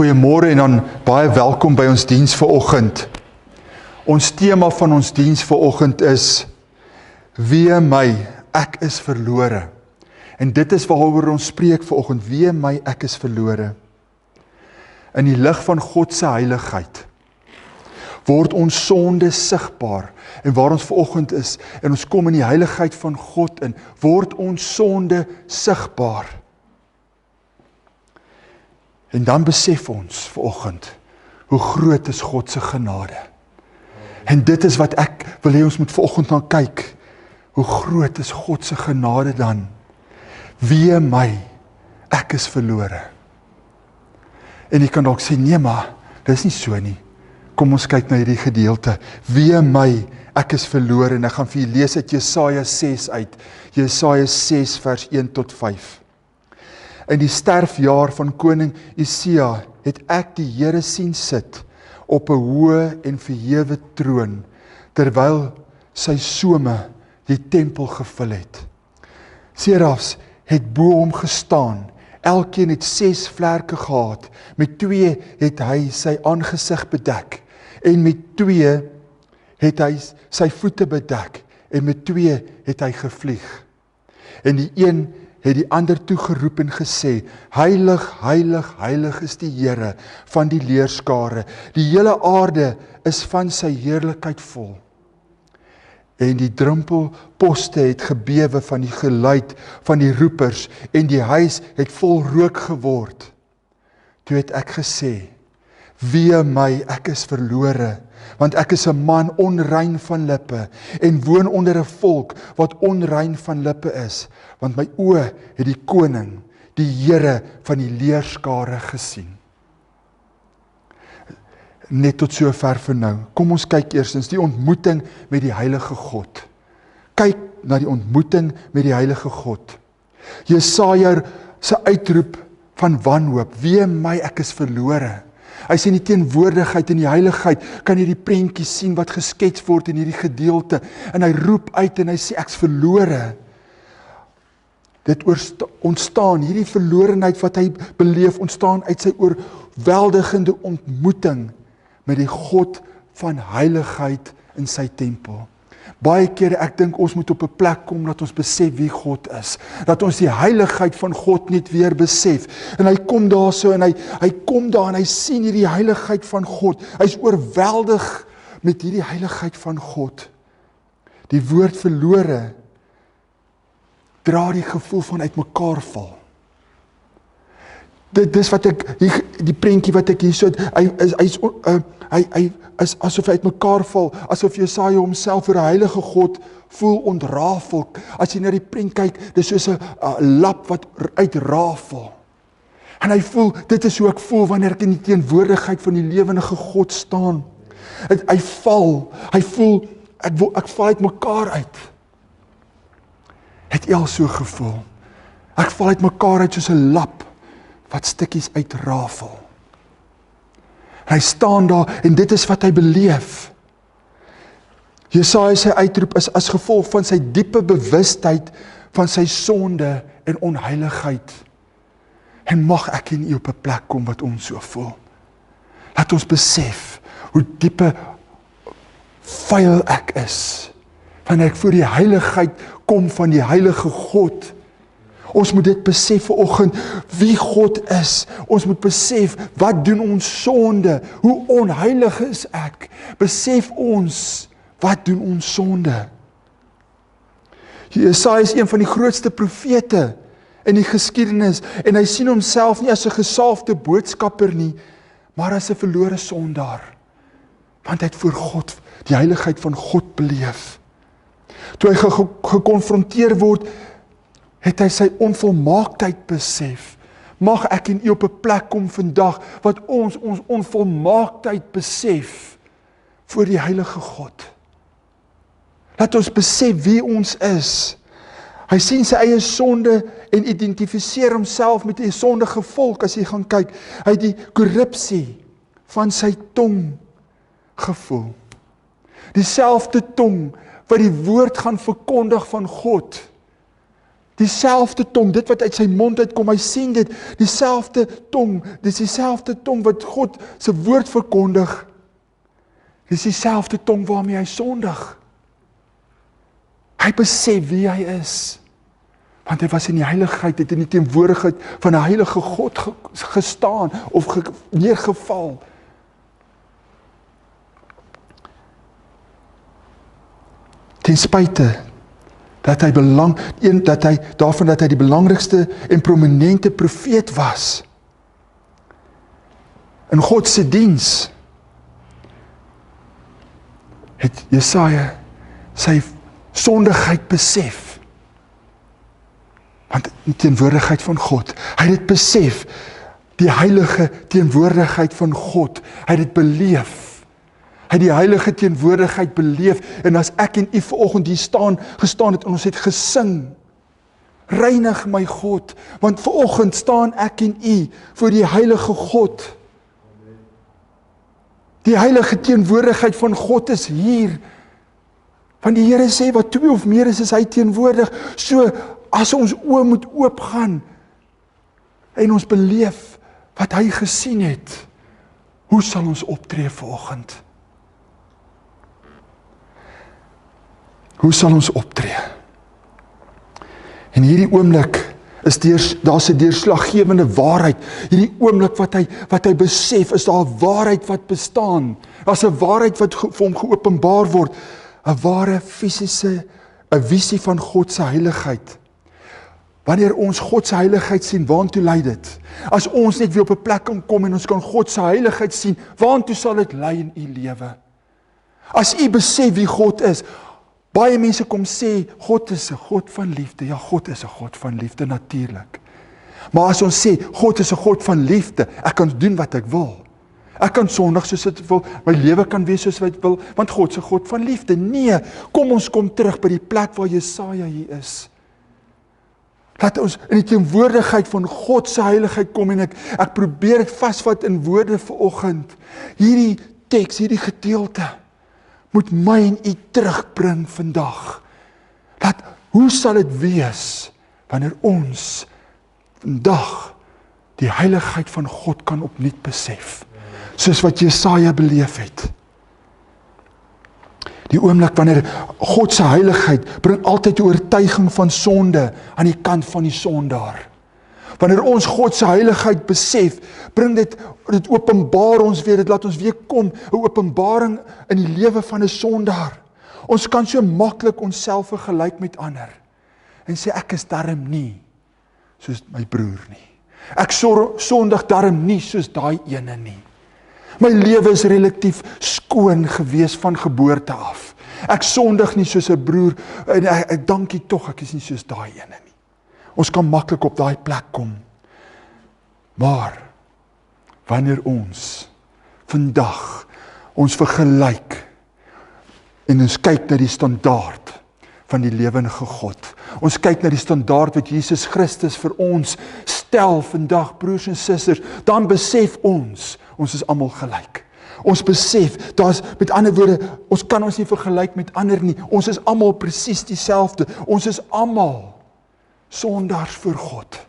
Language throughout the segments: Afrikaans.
Goeiemôre en dan baie welkom by ons diens vanoggend. Ons tema van ons diens vanoggend is Wee my, ek is verlore. En dit is waaroor ons spreek vanoggend, wee my, ek is verlore. In die lig van God se heiligheid word ons sonde sigbaar. En waar ons vanoggend is, en ons kom in die heiligheid van God in, word ons sonde sigbaar. En dan besef ons vanoggend, hoe groot is God se genade. En dit is wat ek wil hê ons moet vanoggend na kyk. Hoe groot is God se genade dan? Wee my, ek is verlore. En jy kan dalk sê, nee maar, dis nie so nie. Kom ons kyk na hierdie gedeelte. Wee my, ek is verlore. En ek gaan vir julle lees uit Jesaja 6 uit. Jesaja 6 vers 1 tot 5. In die sterfjaar van koning Usia het ek die Here sien sit op 'n hoë en verhewe troon, terwyl sy some die tempel gevul het. Serafs het bo hom gestaan, elkeen het 6 vlerke gehad, met 2 het hy sy aangesig bedek, en met 2 het hy sy voete bedek, en met 2 het hy gevlieg. En die een het die ander toegeroep en gesê, Heilig, heilig, heilig is die Here van die leerskare. Die hele aarde is van sy heerlikheid vol. En die drempelposte het gebewe van die geluid van die roepers, en die huis het vol rook geword. Toe het ek gesê, wee my, ek is verlore, want ek is 'n man onrein van lippe, en woon onder 'n volk wat onrein van lippe is, want my oë het die koning, die Here van die leerskare gesien. Net tot so ver vir nou. Kom ons kyk eerstens die ontmoeting met die heilige God. Kyk na die ontmoeting met die heilige God. Jesaja se uitroep van wanhoop, wee my, ek is verlore. Hy sê in die teenwoordigheid en die heiligheid, kan jy die prentjie sien wat geskets word in hierdie gedeelte, en hy roep uit en hy sê, ek's verlore. Dit ontstaan, hierdie verlorenheid wat hy beleef, ontstaan uit sy oorweldigende ontmoeting met die God van heiligheid in sy tempel. Baie kere, ek dink ons moet op 'n plek kom dat ons besef wie God is. Dat ons die heiligheid van God net weer besef. En hy kom daar so en hy kom daar en hy sien hierdie heiligheid van God. Hy's oorweldig met hierdie heiligheid van God. Die woord verlore dra die gevoel van uitmekaar val. Dit is wat ek, die prentjie wat ek hier so, hy is asof hy uitmekaar val, asof Jesaja homself vir 'n heilige God voel ontrafel. As jy na die prent kyk, dis soos 'n lap wat uitrafel. En hy voel, dit is hoe ek voel wanneer ek in die teenwoordigheid van die lewendige God staan. Hy voel, ek val uitmekaar uit. Het jy al so gevoel? Ek val uitmekaar uit soos 'n lap wat stukkies uitrafel. Hy staan daar en dit is wat hy beleef. Jesaja se uitroep is as gevolg van sy diepe bewustheid van sy sonde en onheiligheid. En mag ek en u op 'n plek kom wat ons so voel. Laat ons besef hoe diepe vuil ek is, wanneer ek voor die heiligheid kom van die heilige God. Ons moet dit besef vanoggend, wie God is. Ons moet besef, wat doen ons sonde? Hoe onheilig is ek? Besef ons, wat doen ons sonde? Jesaja is een van die grootste profete in die geskiedenis, en hy sien homself nie as 'n gesalfde boodskapper nie, maar as 'n verlore sondaar. Want hy het voor God, die heiligheid van God beleef. Toe hy gekonfronteer word, het hy sy onvolmaaktheid besef. Mag ek en u op 'n plek kom vandag, wat ons onvolmaaktheid besef, voor die heilige God. Laat ons besef wie ons is. Hy sien sy eie sonde, en identifiseer homself met die sondige volk, as jy gaan kyk. Hy het die korrupsie van sy tong gevoel. Dieselfde tong, wat die woord gaan verkondig van God, dieselfde tong, dit wat uit sy mond uitkom, hy sien dit, dieselfde tong, dis dieselfde tong wat God se woord verkondig, dis dieselfde tong waarmee hy sondig. Hy besef wie hy is, want hy was in die heiligheid, het in die teenwoordigheid van 'n heilige God gestaan, of neergeval. Ten spyte, dat hy daarvan dat hy die belangrikste en prominente profeet was, in God se diens, het Jesaja sy sondigheid besef, want die teenwoordigheid van God, hy het dit besef, die heilige teenwoordigheid van God, hy het dit beleef, hy het die heilige teenwoordigheid beleef, en as ek en u vanoggend hier gestaan het, en ons het gesing, reinig my God, want vanoggend staan ek en u voor die heilige God, die heilige teenwoordigheid van God is hier, want die Here sê, wat 2 of meer is hy teenwoordig, so as ons oë moet oopgaan, en ons beleef, wat hy gesien het, hoe sal ons optree vanoggend? Hoe sal ons optree? En hierdie oomblik, daar's 'n deurslaggewende waarheid, hierdie oomblik wat hy besef, is daar 'n waarheid wat bestaan, daar's 'n waarheid wat vir hom geopenbaar word, 'n ware fisiese, 'n visie van God se heiligheid. Wanneer ons God se heiligheid sien, waartoe lei dit? As ons net weer op 'n plek kan kom en ons kan God se heiligheid sien, waartoe sal dit lei in u lewe? As u besef wie God is, baie mense kom sê, God is 'n God van liefde. Ja, God is 'n God van liefde, natuurlik. Maar as ons sê, God is 'n God van liefde, ek kan doen wat ek wil. Ek kan sondig soos ek wil, my lewe kan wees soos wat ek wil, want God is 'n God van liefde. Nee, ons kom terug by die plek waar Jesaja hier is. Laat ons in die teenwoordigheid van God se heiligheid kom, en ek probeer dit vasvat in woorde vanoggend. Hierdie teks, hierdie gedeelte, moet my en u terugbring vandag. Hoe sal dit wees, wanneer ons vandag die heiligheid van God kan opnuut besef, soos wat Jesaja beleef het. Die oomblik wanneer God se heiligheid bring altyd die oortuiging van sonde aan die kant van die sondaar. Wanneer ons God se heiligheid besef, bring dit openbaar ons weer, dit laat ons weer kom, 'n openbaring in die lewe van 'n sondaar. Ons kan so maklik onsself vergelyk met ander, en sê ek is darm nie soos my broer nie. Ek sondig darm nie soos daai ene nie. My lewe is relatief skoon gewees van geboorte af. Ek sondig nie soos 'n broer, en ek dankie tog, ek is nie soos daai ene nie. Ons kan maklik op daai plek kom. Maar, wanneer ons vandag ons vergelyk, en ons kyk na die standaard van die lewende God. Ons kyk na die standaard wat Jesus Christus vir ons stel vandag, broers en susters, dan besef ons is almal gelyk. Ons besef, met ander woorde, ons kan ons nie vergelyk met ander nie. Ons is almal presies dieselfde. Ons is almal sondaars voor God.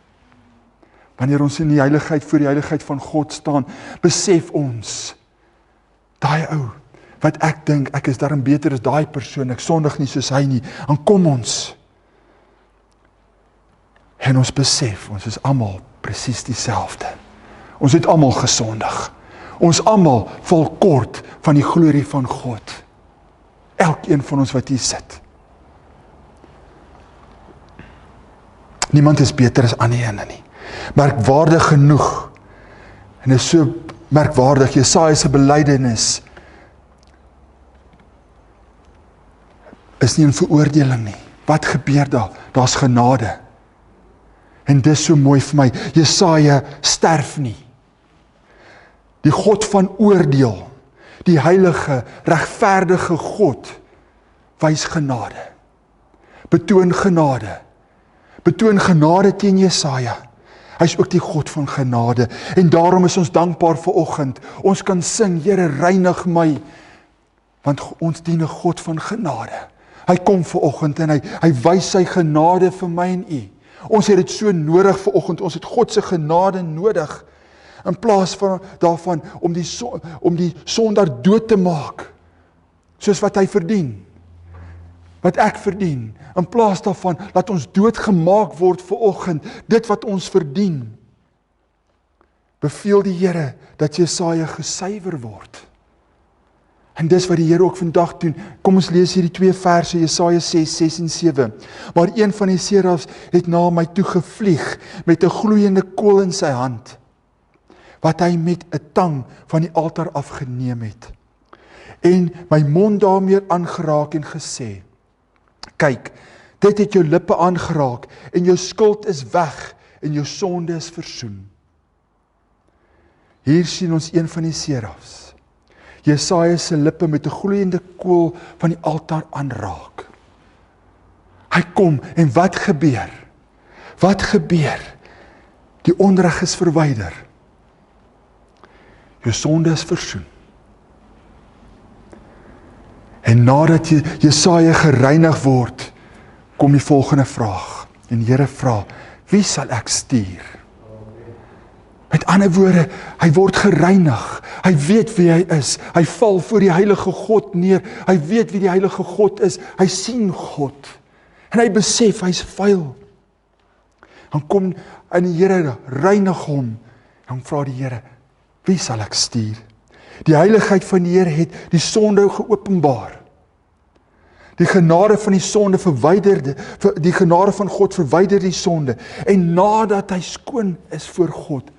Wanneer ons in die heiligheid, voor die heiligheid van God staan, besef ons, daai ou, wat ek dink, ek is daarom beter as daai persoon, ek sondig nie soos hy nie, dan kom ons, en ons besef, ons is almal presies dieselfde. Ons het almal gesondig. Ons almal val kort van die glorie van God. Elkeen van ons wat hier sit. Niemand is beter as ander ene nie. Merkwaardig genoeg, en is so merkwaardig, Jesaja se belydenis is nie 'n veroordeling nie. Wat gebeur daar? Daar's genade. En dis so mooi vir my, Jesaja sterf nie. Die God van oordeel, die heilige, regverdige God, wys genade. Betoon genade teen Jesaja. Hy is ook die God van genade, en daarom is ons dankbaar vanoggend. Ons kan sing, Here, reinig my, want ons dien 'n God van genade. Hy kom vanoggend en hy wys sy genade vir my en u. Ons het dit so nodig vanoggend, ons het God se genade nodig, in plaas van daarvan om die sondaar dood te maak, soos wat hy verdien, wat ek verdien, in plaas daarvan, laat ons doodgemaak word vanoggend, dit wat ons verdien. Beveel die Here, dat Jesaja gesuiwer word. En dis wat die Here ook vandag doen. Kom ons lees hierdie 2 verse, Jesaja 6 en 7. Maar een van die serafs het na my toe gevlieg, met 'n gloeiende kool in sy hand, wat hy met 'n tang van die altaar afgeneem het, en my mond daarmee aangeraak en gesê, kyk, dit het jou lippe aangeraak, en jou skuld is weg, en jou sonde is versoen. Hier sien ons een van die serafs, Jesaja se lippe met 'n gloeiende kool van die altaar aanraak. Hy kom, en wat gebeur? Wat gebeur? Die onreg is verwyder. Jou sonde is versoen. En nadat Jesaja gereinig word, kom die volgende vraag. En die Here vra, wie sal ek stuur? Met ander woorde, hy word gereinig. Hy weet wie hy is. Hy val voor die heilige God neer. Hy weet wie die heilige God is. Hy sien God. En hy besef, hy's vuil. Dan kom in die Here reinig hom. Dan vra die Here, wie sal ek stuur? Die heiligheid van die Here het die sonde geopenbaar. Die genade van die sonde verwyderde, die genade van God verwyder die sonde. En nadat hy skoon is voor God,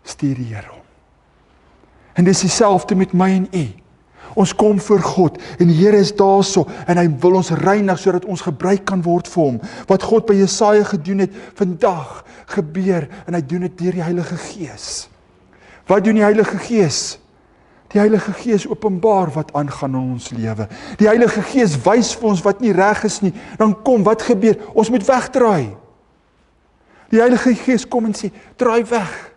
stuur die Here hom. En dis dieselfde met my en u. Ons kom voor God en die Here is daarso en hy wil ons reinig sodat ons gebruik kan word vir hom. Wat God by Jesaja gedoen het, vandag gebeur en hy doen dit deur die Heilige Gees. Wat doen die Heilige Gees? Die Heilige Gees openbaar wat aangaan in ons lewe. Die Heilige Gees wys vir ons wat nie reg is nie. Dan kom, wat gebeur? Ons moet wegdraai. Die Heilige Gees kom en sê, draai weg.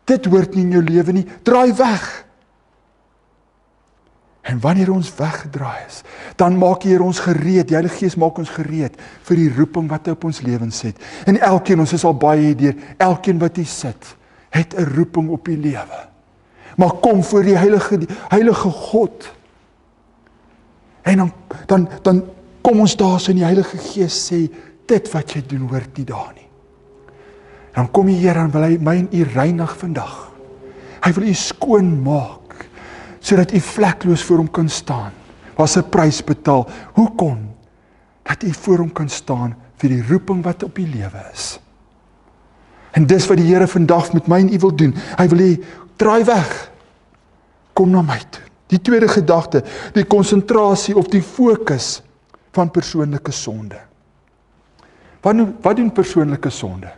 Dit hoort nie in jou lewe nie, draai weg. En wanneer ons weggedraai is, dan maak die Here ons gereed, die Heilige Gees maak ons gereed vir die roeping wat hy op ons lewens het. En elkeen, ons is al baie hierdeur, elkeen wat hier sit, het 'n roeping op die lewe. Maar kom voor die heilige God. En dan kom ons daar so en die Heilige Gees sê, dit wat jy doen hoort nie daar nie. Dan kom die Here en wil hy my en u reinig vandag. Hy wil u skoon maak, sodat u vlekloos voor hom kan staan. Was 'n prys betaal. Hoekom? Dat u voor hom kan staan vir die roeping wat op u lewe is. En dis wat die Here vandag met my en u wil doen. Hy wil hê, draai weg. Kom na my toe. Die tweede gedagte, die konsentrasie of die fokus van persoonlike sonde. Wat doen persoonlike sonde?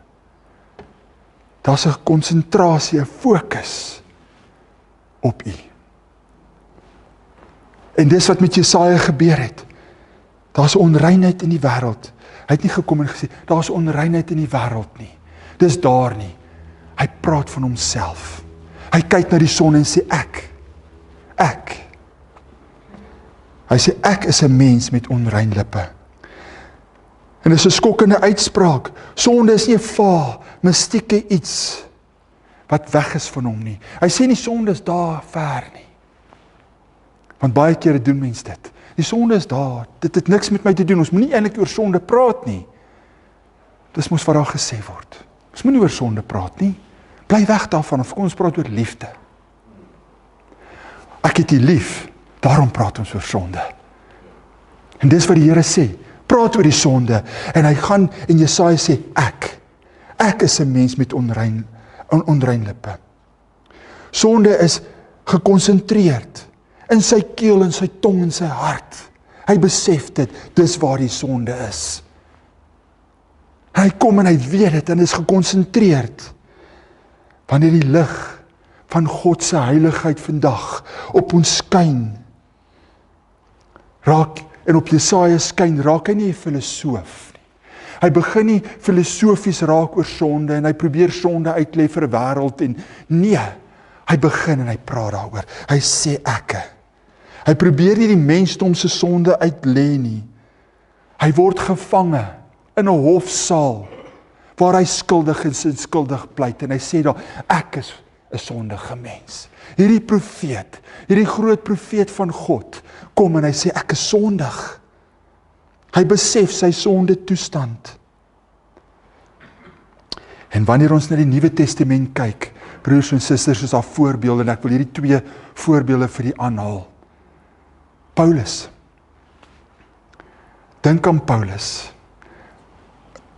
Daar's 'n konsentrasie, 'n fokus op u. En dis wat met Jesaja gebeur het. Daar's onreinheid in die wêreld. Hy het nie gekom en gesê, daar's onreinheid in die wêreld nie. Dis daar nie. Hy praat van homself. Hy kyk na die son en sê, ek. Hy sê, ek is 'n mens met onrein lippe. En dis 'n skokkende uitspraak. Sonde is nie 'n vaag, mystieke iets wat weg is van hom nie. Hy sê nie sonde is daar ver nie. Want baie kere doen mens dit. Die sonde is daar, dit het niks met my te doen. Ons moenie eintlik oor sonde praat nie. Dis mos wat daar gesê word. Ons moenie oor sonde praat nie. Bly weg daarvan, of kom ons praat oor liefde. Ek het u lief, daarom praat ons oor sonde. En dis wat die Here sê, praat oor die sonde, en hy gaan en Jesaja sê, ek is 'n mens met onrein lippe. Sonde is gekonsentreerd in sy keel, in sy tong, in sy hart. Hy besef dit, dis waar die sonde is. Hy kom en hy weet dit, en is gekonsentreerd. Wanneer die lig van God se heiligheid vandag op ons skyn, en op Jesaja skyn, raak hy nie 'n filosoof nie. Hy begin nie filosofies raak oor sonde, en hy probeer sonde uitlê vir 'n wêreld, en nee, hy begin en hy praat daaroor. Hy sê ekke. Hy probeer nie die mensdom se sonde uitlê nie. Hy word gevange in 'n hofsaal, waar hy skuldig is en skuldig pleit, en hy sê daar, ek is 'n sondige mens. Hierdie profeet, hierdie groot profeet van God, kom en hy sê, ek is sondig. Hy besef sy sonde toestand. En wanneer ons na die Nuwe Testament kyk, broers en susters, is daar voorbeelde, en ek wil hierdie 2 voorbeelde vir u aanhaal. Paulus. Dink aan Paulus.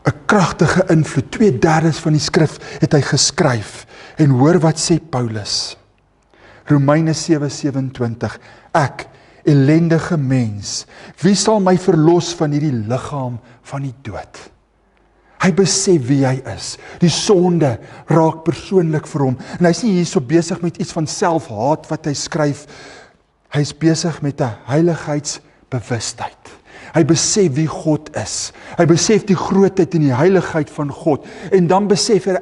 'n kragtige invloed, 2/3 van die skrif het hy geskryf. En hoor wat sê Paulus. Romeine 7:27. Ek, ellendige mens, wie sal my verlos van hierdie liggaam van die dood? Hy besef wie hy is. Die sonde raak persoonlik vir hom. En hy's nie hier so besig met iets van selfhaat wat hy skryf. Hy's besig met 'n heiligheidsbewustheid. Hy besef wie God is. Hy besef die grootheid en die heiligheid van God. En dan besef hy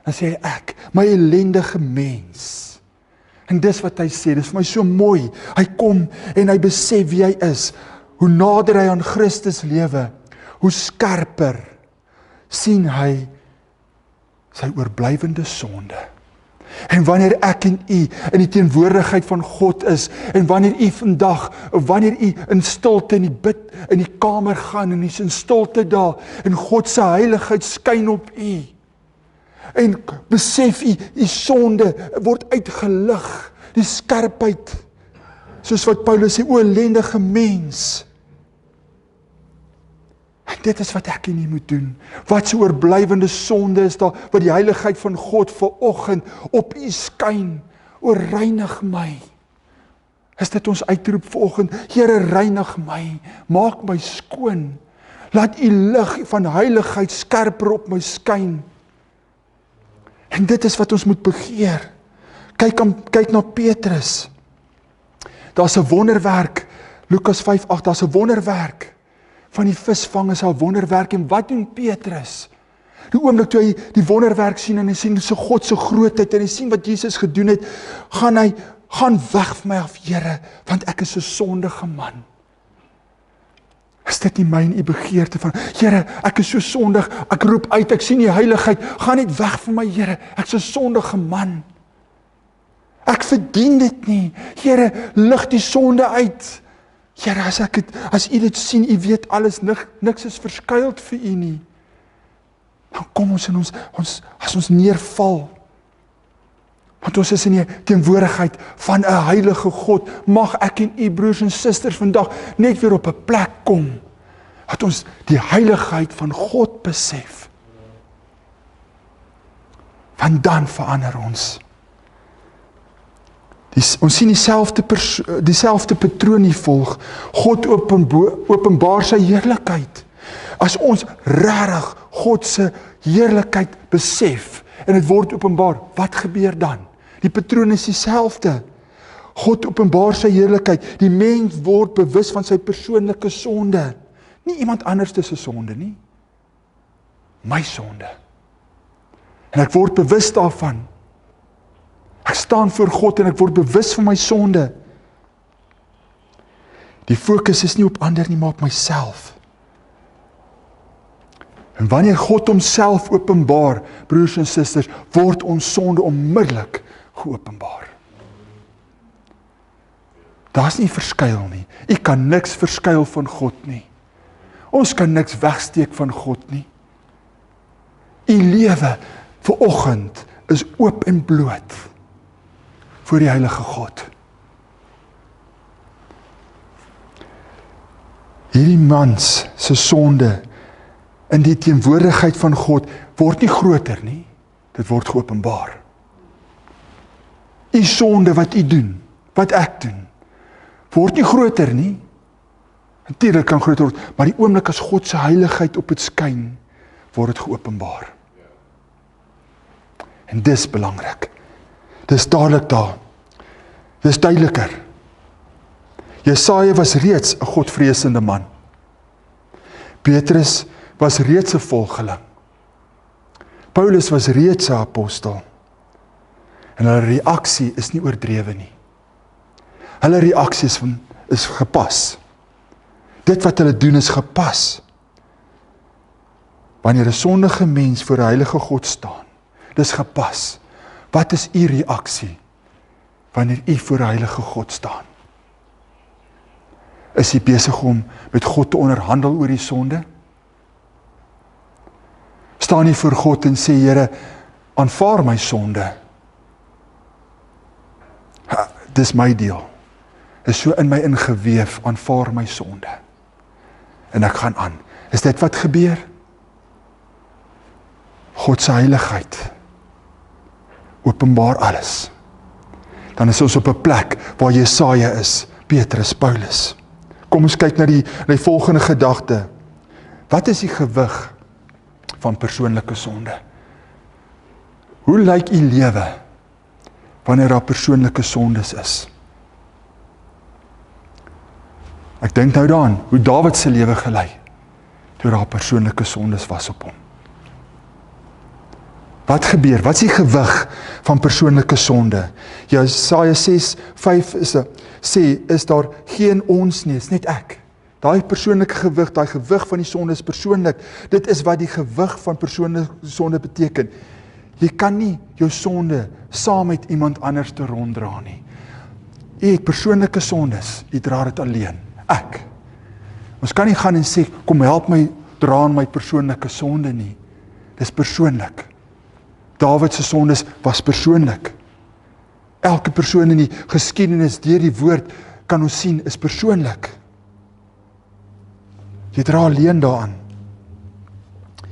dan sê hy ek, my ellendige mens. En dis wat hy sê, dis vir my so mooi. Hy kom en hy besef wie hy is. Hoe nader hy aan Christus lewe, hoe skerper sien hy sy oorblywende sonde. En wanneer ek en u in die teenwoordigheid van God is, en wanneer u in stilte in die kamer gaan, en u is in stilte daar, en God se heiligheid skyn op u, en besef u sonde word uitgelig, die skerpheid, soos wat Paulus sê, o ellendige mens. En dit is wat ek en u moet doen. Wat so oorblywende sonde is daar, wat die heiligheid van God vanoggend op u skyn. O, reinig my. Is dit ons uitroep vanoggend? Here, reinig my, maak my skoon. Laat u lig van heiligheid skerper op my skyn. En dit is wat ons moet begeer. Kyk na Petrus. Daar's 'n wonderwerk, Lukas 5:8, daar's 'n wonderwerk. Van die visvang is 'n wonderwerk, en wat doen Petrus? Die oomblik toe hy die wonderwerk sien, en hy sien so God se grootheid, en hy sien wat Jesus gedoen het, gaan weg van my af, Here, want ek is 'n sondige man. Is dit nie my en u begeerte van, Here, ek is so sondig, ek roep uit, ek sien die heiligheid, gaan net weg van my, Here, ek is 'n sondige man. Ek verdien dit nie. Here, lig die sonde uit. Here, as u dit sien, u weet alles, niks is verskuild vir u nie. Dan kom ons en as ons neerval, want ons is in die teenwoordigheid van 'n heilige God, mag ek en u broers en susters vandag net weer op 'n plek kom, dat ons die heiligheid van God besef. Want dan verander ons. Ons sien dieselfde patroon hier volg. God openbaar sy heerlikheid. As ons regtig God se heerlikheid besef en dit word openbaar, wat gebeur dan? Die patroon is dieselfde. God openbaar sy heerlikheid. Die mens word bewus van sy persoonlike sonde. Nie iemand anders se sonde nie. My sonde. En ek word bewus daarvan. Ek staan voor God en ek word bewus van my sonde. Die fokus is nie op ander nie, maar op myself. En wanneer God homself openbaar, broers en susters, word ons sonde onmiddellik geopenbaar. Daar's nie verskuil nie. U kan niks verskuil van God nie. Ons kan niks wegsteek van God nie. U lewe vanoggend is oop en bloot voor die heilige God. Hierdie mans se sonde in die teenwoordigheid van God word nie groter nie, dit word geopenbaar. U sonde wat u doen, wat ek doen, word nie groter nie. Natuurlik kan groter word, maar die oomblik as God se heiligheid op dit skyn, word dit geopenbaar. En dis belangrik. Dis dadelik daar. Dis duideliker. Jesaja was reeds 'n godvreesende man. Petrus was reeds 'n volgeling. Paulus was reeds 'n apostel. En hulle reaksie is nie oordrewe nie. Hulle reaksie is gepas. Dit wat hulle doen is gepas. wanneer 'n sondige mens voor 'n heilige God staan, dis gepas. Wat is u reaksie wanneer u voor 'n heilige God staan? Is u besig om met God te onderhandel oor die sonde? Staan u voor God en sê, Here, aanvaar my sonde. Dis my deel. Is so in my ingeweef, aanvaar my sonde. En ek gaan aan. Is dit wat gebeur? God se heiligheid openbaar alles. Dan is ons op 'n plek waar Jesaja is, Petrus, Paulus. Kom ons kyk na die volgende gedagte. Wat is die gewig van persoonlike sonde? Hoe lyk u lewe wanneer daar persoonlike sondes is? Ek dink nou daaraan hoe Dawid se lewe gelei toe daar persoonlike sondes was op hom. Wat gebeur? Wat is die gewig van persoonlike sonde? Jesaja 6:5 sê, is daar geen ons nie, is net ek. Daai persoonlike gewig, daai gewig van die sonde is persoonlik. Dit is wat die gewig van persoonlike sonde beteken. Jy kan nie jou sonde saam met iemand anders te ronddra nie. Jy het persoonlike sondes, jy dra dit alleen. Ek. Ons kan nie gaan en sê, kom help my dra aan my persoonlike sonde nie. Dis persoonlik. Dawid se sondes was persoonlik. Elke persoon in die geskiedenis deur die woord kan ons sien is persoonlik. Jy dra alleen daaraan.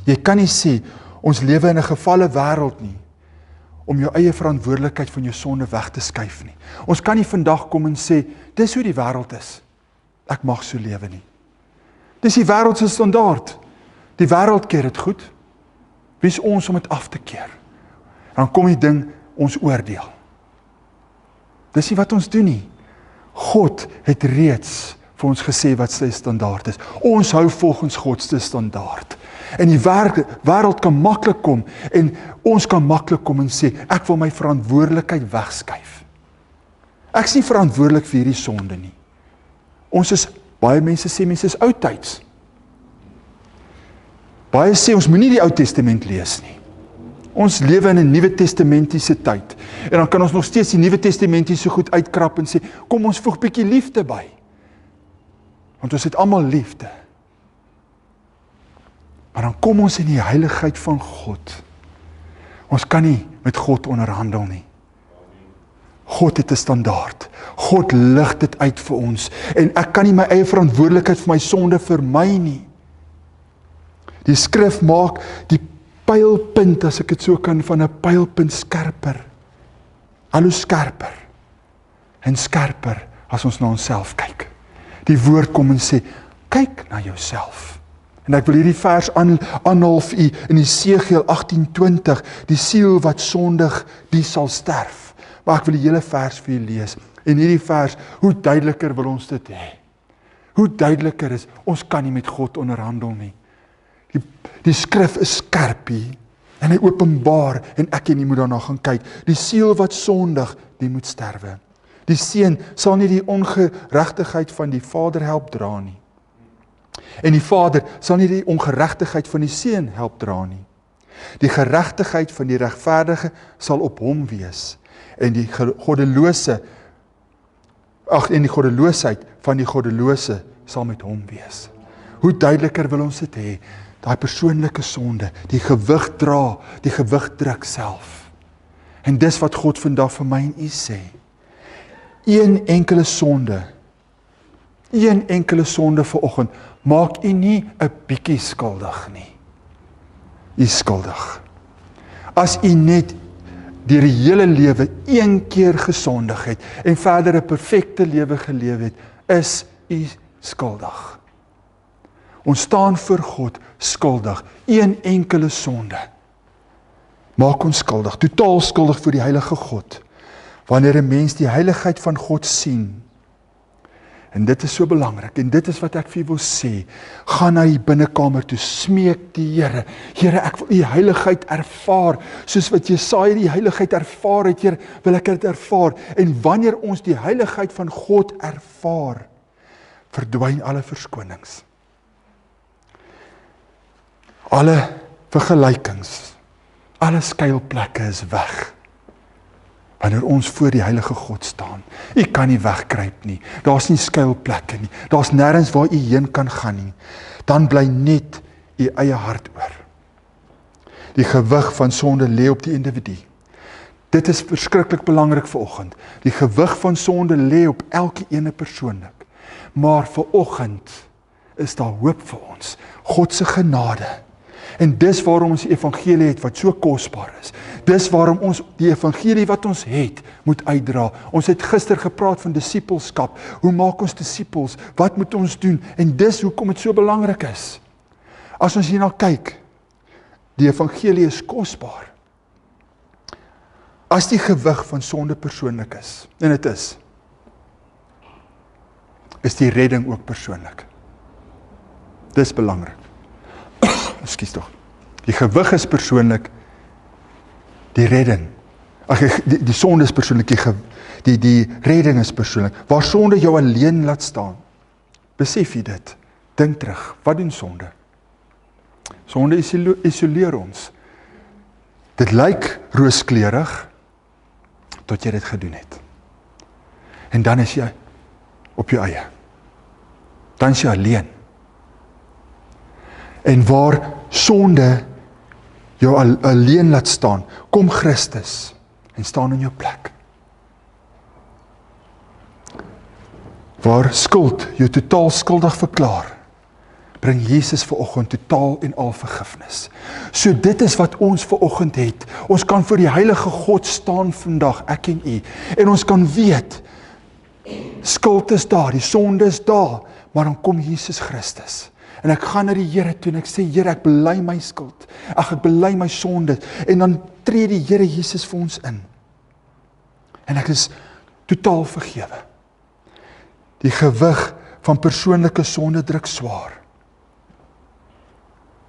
Jy kan nie sê ons lewe in 'n gefalle wêreld nie om jou eie verantwoordelikheid van jou sonde weg te skuif nie. Ons kan nie vandag kom en sê dis hoe die wêreld is. Ek mag so lewe nie. Dis die wêreld se standaard. Die wêreld keer dit goed. Wie is ons om dit af te keer? Dan kom die ding ons oordeel. Dis nie wat ons doen nie. God het reeds vir ons gesê wat sy standaard is. Ons hou volgens God se standaard. En die wêreld kan maklik kom en ons kan maklik kom en sê ek wil my verantwoordelikheid wegskuif. Ek is nie verantwoordelik vir hierdie sonde nie. Ons is, baie mense sê mense is oudtyds. Baie sê ons moenie die Ou Testament lees nie. Ons lewe in 'n Nuwe Testamentiese tyd. En dan kan ons nog steeds die Nuwe Testamentie so goed uitkrap en sê, kom ons voeg bietjie liefde by. Want ons het almal liefde. Maar dan kom ons in die heiligheid van God. Ons kan nie met God onderhandel nie. God het 'n standaard. God lig dit uit vir ons. En ek kan nie my eie verantwoordelikheid vir my sonde vermy nie. Die skrif maak die pylpunt, as ek dit so kan, van 'n pylpunt skerper. Al hoe skerper. En skerper as ons na onsself kyk. Die woord kom en sê, kyk na jouself. En ek wil hierdie vers aanhaal vir u in Esegiel 18:20, die siel wat sondig, die sal sterf. Maar ek wil die hele vers vir u lees. En hierdie vers, hoe duideliker wil ons dit hê? Hoe duideliker is, ons kan nie met God onderhandel nie. Die skrif is skerp hier, en hy openbaar, en ek en jy moet daarna gaan kyk. Die siel wat sondig, die moet sterwe. Die seun sal nie die ongeregtigheid van die vader help dra nie. En die vader sal nie die ongeregtigheid van die seun help dra nie. Die geregtigheid van die regverdige sal op hom wees, en die goddeloosheid van die goddelose sal met hom wees. Hoe duideliker wil ons dit hê? Daai persoonlike sonde, die gewig dra, die gewig druk self. En dis wat God vandag vir my en u sê. Een enkele sonde vanoggend, maak u nie 'n bietjie skuldig nie. U is skuldig. As u net deur die hele lewe een keer gesondig het en verder 'n perfekte lewe geleef het, is u skuldig. Ons staan voor God skuldig. Een enkele sonde maak ons skuldig, totaal skuldig voor die heilige God. Wanneer 'n mens die heiligheid van God sien, en dit is so belangrik, en dit is wat ek vir jou wil sê, gaan na die binnekamer toe, smeek die Here. Here, ek wil u heiligheid ervaar, soos wat Jesaja die heiligheid ervaar het, Here, wil ek dit ervaar. En wanneer ons die heiligheid van God ervaar, verdwyn alle verskonings. Alle vergelykings. Alle skuilplekke is weg. Wanneer ons voor die heilige God staan. U kan nie wegkruip nie. Daar's nie skuilplekke nie. Daar's nêrens waar u heen kan gaan nie. Dan bly net u eie hart oor. Die gewig van sonde lê op die individu. Dit is verskriklik belangrik vanoggend. Die gewig van sonde lê op elke ene persoonlik. Maar vanoggend is daar hoop vir ons. God se genade. En dis waarom ons die evangelie het wat so kosbaar is. Dis waarom ons die evangelie wat ons het, moet uitdra. Ons het gister gepraat van disippelskap. Hoe maak ons disippels? Wat moet ons doen? En dis hoekom dit so belangrik is. As ons hierna kyk, die evangelie is kosbaar. As die gewig van sonde persoonlik is, en dit is die redding ook persoonlik. Dis belangrik. Ekskuus tog. Die gewig is persoonlik, die redding. Die sonde is persoonlik, die redding is persoonlik. Waar sonde jou alleen laat staan, besef jy dit? Dink terug, wat doen sonde? Sonde isoleer ons. Dit lyk rooskleurig, tot jy dit gedoen het. En dan is jy op jou eie. Dan is jy alleen. En waar sonde jou alleen laat staan, kom Christus en staan in jou plek. Waar skuld jou totaal skuldig verklaar, bring Jesus vanoggend totaal en al vergifnis. So dit is wat ons vanoggend het. Ons kan voor die heilige God staan vandag, ek en u, en ons kan weet, skuld is daar, die sonde is daar, maar dan kom Jesus Christus. En ek gaan na die Here toe en ek sê, Here, ek bely my skuld. Ek bely my sonde. En dan tree die Here Jesus vir ons in. En ek is totaal vergewe. Die gewig van persoonlike sonde druk swaar.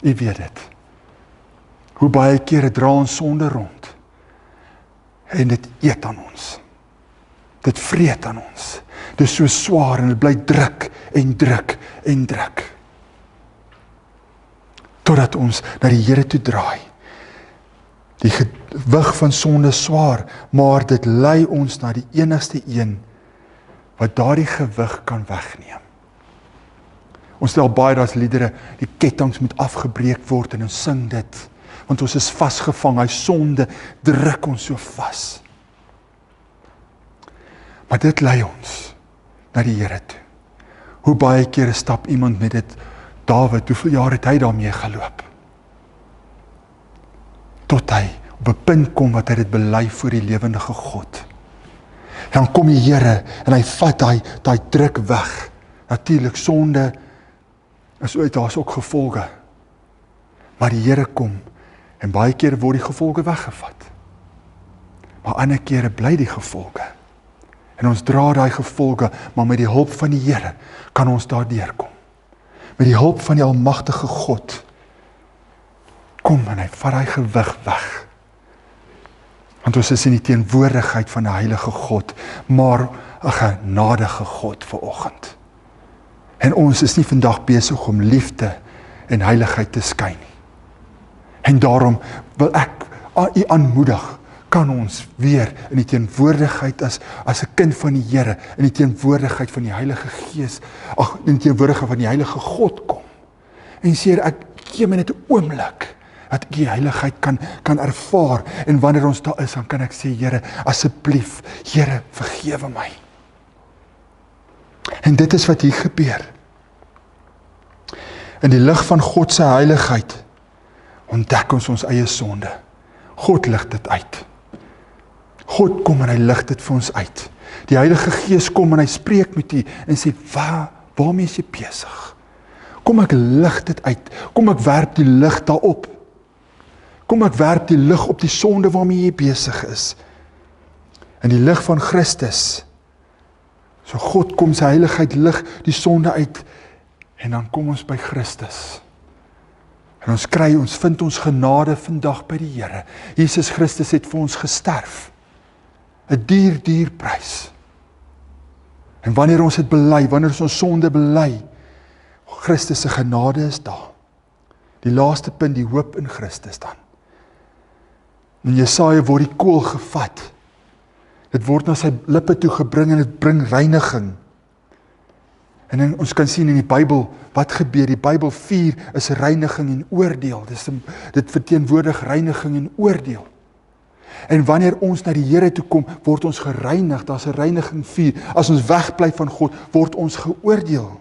U weet dit. Hoe baie kere dra ons sonde rond. En dit eet aan ons. Dit vreet aan ons. Dit is so swaar en dit bly druk en druk en druk. Totdat ons na die Here toe draai. Die gewig van sonde swaar, maar dit lei ons na die enigste een wat daardie gewig kan wegneem. Ons stel baie daar's liedere, die kettinge moet afgebreek word en ons sing dit, want ons is vasgevang, hy sonde druk ons so vas. Maar dit lei ons na die Here toe. Hoe baie kere stap iemand met dit, Dawid, hoeveel jaar het hy daarmee geloop? Tot hy op 'n punt kom wat hy dit bely voor die lewendige God. En dan kom die Here en hy vat daai druk weg. Natuurlik, sonde is ooit, daar's ook gevolge. Maar die Here kom en baie kere word die gevolge weggevat. Maar ander kere bly die gevolge. En ons dra daai gevolge, maar met die hulp van die Here kan ons daardeur kom. Met die hulp van die almagtige God, kom en hy vat hy gewig weg. Want ons is in die teenwoordigheid van die heilige God, maar 'n genadige God vanoggend. En ons is nie vandag besig om liefde en heiligheid te skyn nie. En daarom wil ek u aanmoedig, kan ons weer in die teenwoordigheid as 'n kind van die Here, in die teenwoordigheid van die Heilige Gees, in die teenwoordigheid van die Heilige God kom. En sê, ek gee my net 'n oomblik, dat ek die heiligheid kan ervaar, en wanneer ons daar is, dan kan ek sê, Here, asseblief, Here, vergewe my. En dit is wat hier gebeur. In die lig van God se heiligheid, ontdek ons eie sonde. God lig dit uit. God kom en hy lig dit vir ons uit. Die Heilige Gees kom en hy spreek met u en sê, waarmee is jy besig? Kom ek lig dit uit. Kom ek werp die lig daarop. Kom ek werp die lig op die sonde waarmee jy besig is. In die lig van Christus. So God kom, sy heiligheid lig die sonde uit. En dan kom ons by Christus. En ons vind ons genade vandag by die Here. Jesus Christus het vir ons gesterf. 'n duur prys. En wanneer ons dit bely, wanneer ons sonde bely, Christus se genade is daar. Die laaste punt, die hoop in Christus dan. In Jesaja word die kool gevat. Dit word na sy lippe toe gebring en dit bring reiniging. En ons kan sien in die Bybel, wat gebeur? Die Bybel 4 is reiniging en oordeel. Dit verteenwoordig reiniging en oordeel. En wanneer ons na die Here toe kom, word ons gereinig, daar's 'n reiniging 4. As ons wegbly van God, word ons geoordeel.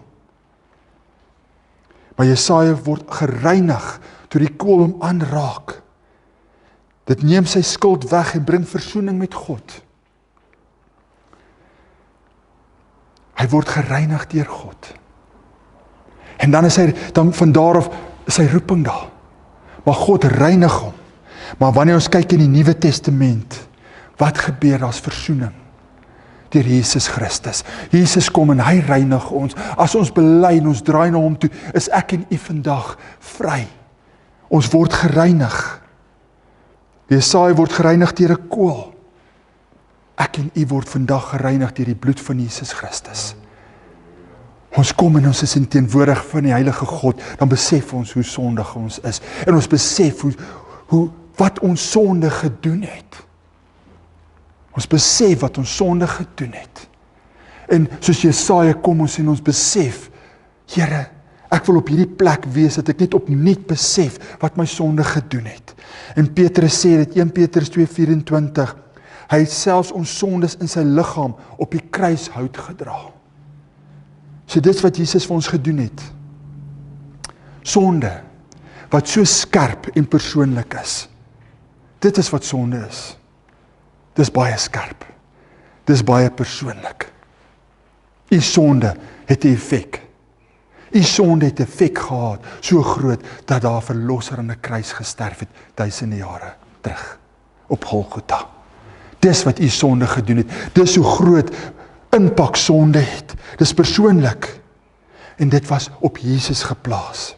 Maar Jesaja word gereinig, toe die kool hom aanraak. Dit neem sy skuld weg en bring versoening met God. Hy word gereinig deur God. En dan dan van daar af is sy roeping daar. Maar God reinig hom. Maar wanneer ons kyk in die Nuwe Testament, wat gebeur? Daar's versoening deur Jesus Christus. Jesus kom en hy reinig ons. As ons bely en ons draai na hom toe, is ek en u vandag vry. Ons word gereinig. Jesaja word gereinig deur 'n kool. Ek en u word vandag gereinig deur die bloed van Jesus Christus. Ons kom en ons is in teenwoordig van die Heilige God, dan besef ons hoe sondig ons is. En ons besef wat ons sonde gedoen het. Ons besef wat ons sonde gedoen het. En soos Jesaja kom ons en ons besef, Here, ek wil op hierdie plek wees, dat ek net opnuut besef wat my sonde gedoen het. En Petrus sê dit, 1 Petrus 2:24, hy het selfs ons sondes in sy liggaam op die kruishout gedra. So dit is wat Jesus vir ons gedoen het. Sonde, wat so skerp en persoonlik is. Dit is wat sonde is. Dis baie skerp. Dis baie persoonlik. U sonde het 'n effek. U sonde het 'n effek gehad, so groot, dat daar 'n verlosser aan 'n kruis gesterf het, duisende jare terug, op Golgotha. Dis wat u sonde gedoen het. Dis hoe groot impak sonde het. Dis persoonlik. En dit was op Jesus geplaas.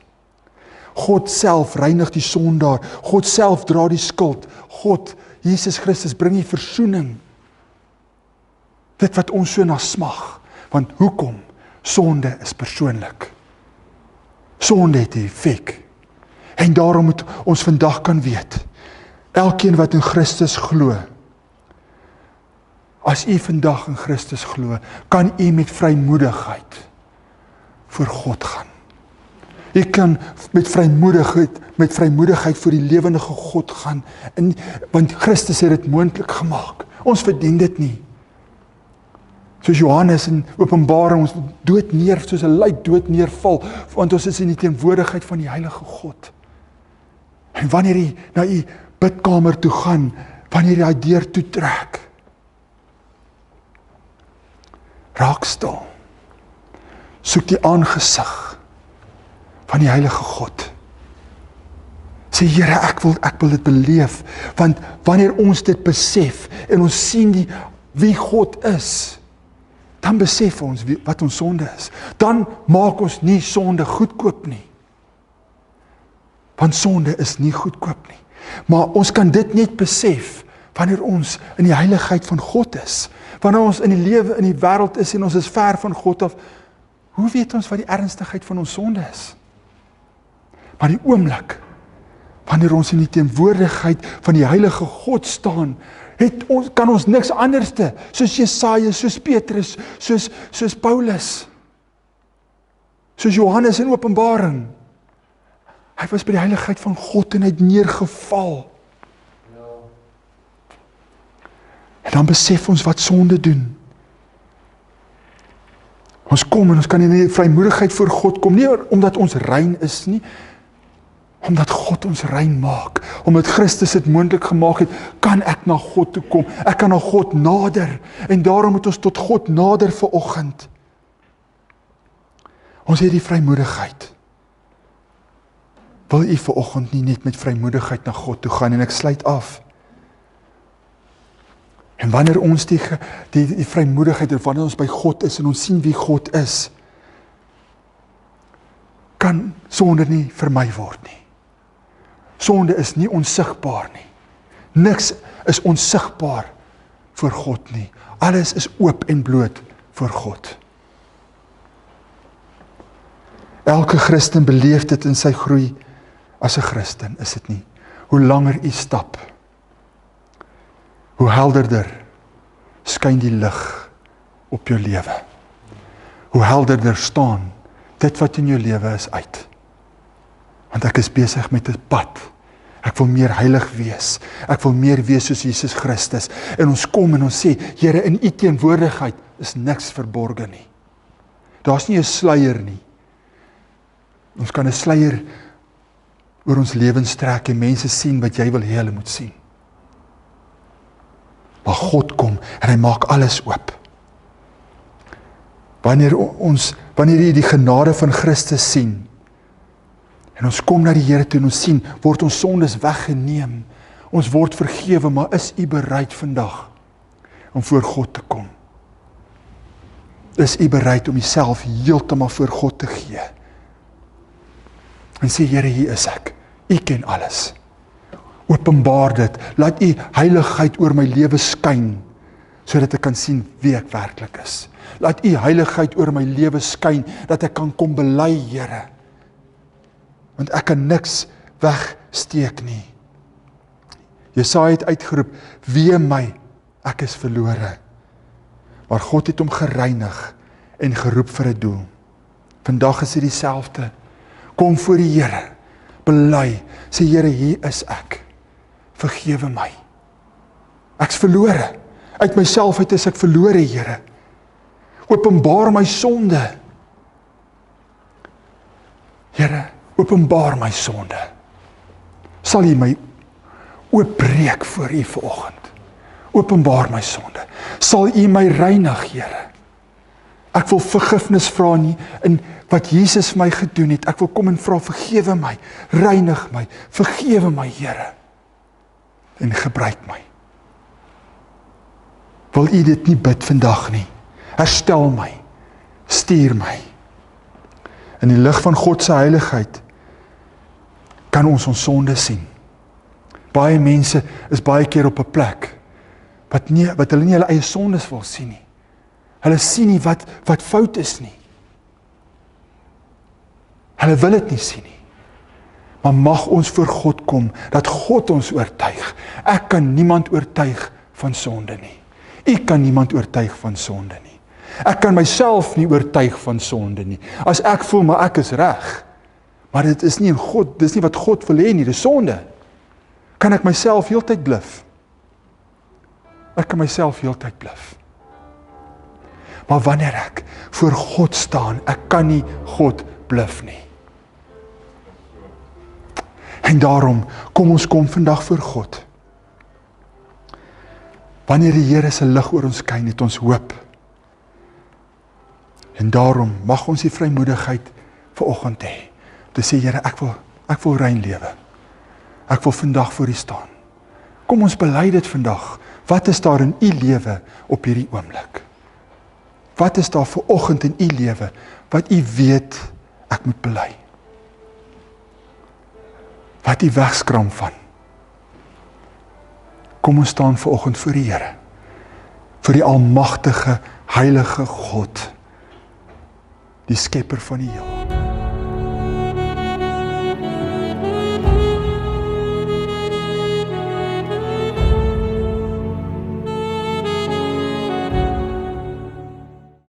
God self reinig die sondaar. God self dra die skuld. God, Jesus Christus, bring die versoening. Dit wat ons so na smag. Want hoekom? Sonde is persoonlik. Sonde het 'n effek. En daarom moet ons vandag kan weet, elkeen wat in Christus glo, as u vandag in Christus glo, kan u met vrymoedigheid voor God gaan. U kan met vrymoedigheid voor die lewendige God gaan, want Christus het dit moontlik gemaak. Ons verdien dit nie. Soos Johannes in Openbaring, ons dood neer, soos 'n lijk dood neerval, want ons is in die teenwoordigheid van die Heilige God. En wanneer jy na u bidkamer toe gaan, wanneer jy die deur toe trek, raak stil. Soek die aangesig van die Heilige God. Sê, Here, ek wil dit beleef, want wanneer ons dit besef, en ons sien wie God is, dan besef ons wat ons sonde is. Dan maak ons nie sonde goedkoop nie. Want sonde is nie goedkoop nie. Maar ons kan dit net besef, wanneer ons in die heiligheid van God is. Wanneer ons in die lewe, in die wêreld is, en ons is ver van God af, hoe weet ons wat die ernstigheid van ons sonde is? Maar die oomblik, wanneer ons in die teenwoordigheid van die Heilige God staan, kan ons niks anderste, soos Jesaja, soos Petrus, soos Paulus, soos Johannes in Openbaring. Hy was by die heiligheid van God en hy het neergeval. En dan besef ons wat sonde doen. Ons kom en ons kan in die vrymoedigheid voor God kom, nie omdat ons rein is nie, omdat God ons rein maak, omdat Christus het moontlik gemaak het, kan ek na God toe kom, ek kan na God nader, en daarom moet ons tot God nader vanoggend. Ons het die vrymoedigheid. Wil u vanoggend nie net met vrymoedigheid na God toe gaan, en ek sluit af. En wanneer ons die vrymoedigheid, en wanneer ons by God is, en ons sien wie God is, kan sonde nie vermy word nie. Sonde is nie onsigbaar nie. Niks is onsigbaar voor God nie. Alles is oop en bloot voor God. Elke Christen beleef dit in sy groei. as 'n Christen, is dit nie? Hoe langer u stap, hoe helderder skyn die lig op jou lewe. Hoe helderder staan dit wat in jou lewe is uit. Want ek is besig met 'n pad. Ek wil meer heilig wees. Ek wil meer wees soos Jesus Christus. En ons kom en ons sê, Here, in u teenwoordigheid is niks verborge nie. Daar's nie 'n sluier nie. Ons kan 'n sluier oor ons lewens trek en mense sien wat jy wil hê hulle moet sien. Maar God kom en hy maak alles oop. Wanneer jy die genade van Christus sien, en ons kom na die Here toe en ons sien, word ons sondes weggeneem, ons word vergewe, maar is u bereid vandag om voor God te kom? Is u bereid om jouself heeltemal voor God te gee? En sê, Here, hier is ek, u ken alles. Openbaar dit, laat u heiligheid oor my lewe skyn, sodat ek kan sien wie ek werklik is. Laat u heiligheid oor my lewe skyn, dat ek kan kom bely, Here. Want ek kan niks wegsteek nie. Jesaja het uitgeroep, wee my, ek is verlore. Maar God het hom gereinig en geroep vir 'n doel. Vandag is dit dieselfde. Kom voor die Here, bely, sê Here, hier is ek. Vergewe my. Ek's verlore. Uit myself uit is ek verlore, Here. Openbaar my sonde. Here, openbaar my sonde. Sal U my oopbreek voor U vanoggend. Openbaar my sonde. Sal U my reinig, Here. Ek wil vergifnis vra in wat Jesus vir my gedoen het. Ek wil kom en vra, vergewe my, reinig my, vergewe my, Here. En gebruik my. Wil U dit nie bid vandag nie? Herstel my, stuur my. In die lig van God se heiligheid kan ons sonde sien. Baie mense is baie keer op 'n plek wat hulle nie hulle eie sondes wil sien nie. Hulle sien nie wat fout is nie. Hulle wil dit nie sien nie. Maar mag ons voor God kom, dat God ons oortuig. Ek kan niemand oortuig van sonde nie. U kan niemand oortuig van sonde nie. Ek kan myself nie oortuig van sonde nie. As ek voel, maar ek is reg. Maar dit is nie in God, dit is nie wat God wil hê nie, dis sonde. Kan ek myself heeltyd bluf? Ek kan myself heeltyd bluf. Maar wanneer ek voor God staan, ek kan nie God bluf nie. En daarom, kom vandag voor God. Wanneer die Here se lig oor ons skyn, het ons hoop. En daarom mag ons die vrymoedigheid vanoggend hê. Te sê, Here, ek wil rein lewe. Ek wil vandag voor U staan. Kom ons bely dit vandag. Wat is daar in U lewe op hierdie oomblik? Wat is daar vanoggend in U lewe wat U weet ek moet bely? Wat U wegskram van? Kom ons staan vanoggend voor die Here. Vir die almagtige, heilige God. Die skepper van die heelal.